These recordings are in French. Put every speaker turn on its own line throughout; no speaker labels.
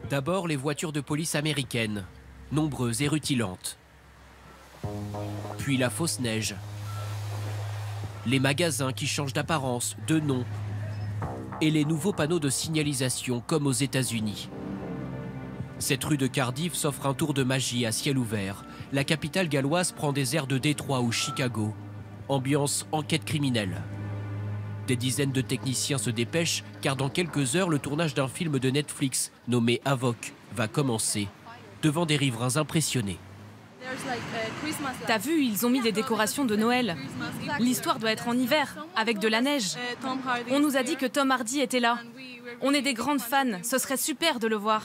D'abord, les voitures de police américaines, nombreuses et rutilantes. Puis la fausse neige. Les magasins qui changent d'apparence, de nom. Et les nouveaux panneaux de signalisation, comme aux États-Unis. Cette rue de Cardiff s'offre un tour de magie à ciel ouvert. La capitale galloise prend des airs de Détroit ou Chicago. Ambiance enquête criminelle. Des dizaines de techniciens se dépêchent car dans quelques heures, le tournage d'un film de Netflix nommé Avoc va commencer devant des riverains impressionnés.
T'as vu, ils ont mis des décorations de Noël. L'histoire doit être en hiver, avec de la neige. On nous a dit que Tom Hardy était là. On est des grandes fans, ce serait super de le voir.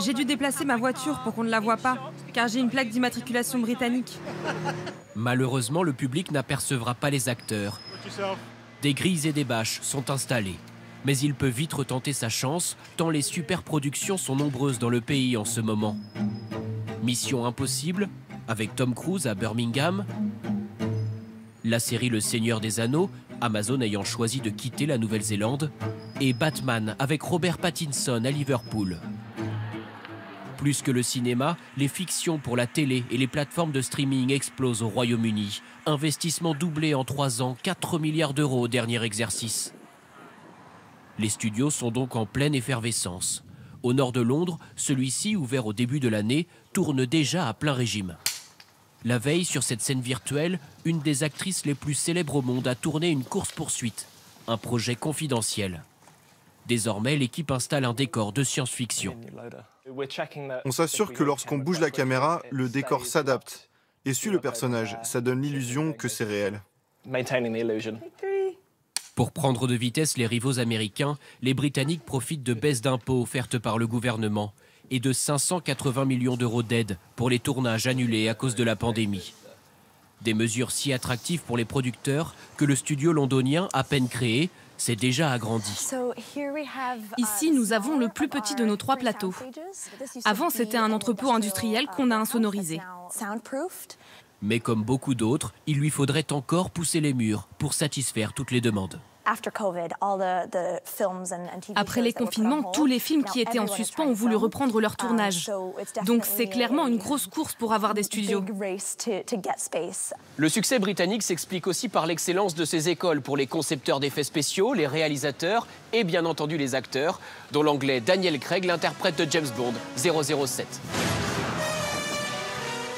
J'ai dû déplacer ma voiture pour qu'on ne la voie pas, car j'ai une plaque d'immatriculation britannique.
Malheureusement, le public n'apercevra pas les acteurs. Des grilles et des bâches sont installées. Mais il peut vite retenter sa chance, tant les superproductions sont nombreuses dans le pays en ce moment. Mission Impossible, avec Tom Cruise à Birmingham. La série Le Seigneur des Anneaux, Amazon ayant choisi de quitter la Nouvelle-Zélande. Et Batman, avec Robert Pattinson à Liverpool. Plus que le cinéma, les fictions pour la télé et les plateformes de streaming explosent au Royaume-Uni. Investissement doublé en 3 ans, 4 milliards d'euros au dernier exercice. Les studios sont donc en pleine effervescence. Au nord de Londres, celui-ci, ouvert au début de l'année, tourne déjà à plein régime. La veille, sur cette scène virtuelle, une des actrices les plus célèbres au monde a tourné une course-poursuite, un projet confidentiel. Désormais, l'équipe installe un décor de science-fiction.
On s'assure que lorsqu'on bouge la caméra, le décor s'adapte et suit le personnage. Ça donne l'illusion que c'est réel.
Pour prendre de vitesse les rivaux américains, les Britanniques profitent de baisses d'impôts offertes par le gouvernement et de 580 millions d'euros d'aide pour les tournages annulés à cause de la pandémie. Des mesures si attractives pour les producteurs que le studio londonien, à peine créé, s'est déjà agrandi.
Ici, nous avons le plus petit de nos 3 plateaux. Avant, c'était un entrepôt industriel qu'on a insonorisé.
Mais comme beaucoup d'autres, il lui faudrait encore pousser les murs pour satisfaire toutes les demandes.
Après les confinements, tous les films qui étaient en suspens ont voulu reprendre leur tournage. Donc c'est clairement une grosse course pour avoir des studios.
Le succès britannique s'explique aussi par l'excellence de ses écoles pour les concepteurs d'effets spéciaux, les réalisateurs et bien entendu les acteurs, dont l'anglais Daniel Craig l'interprète de James Bond 007.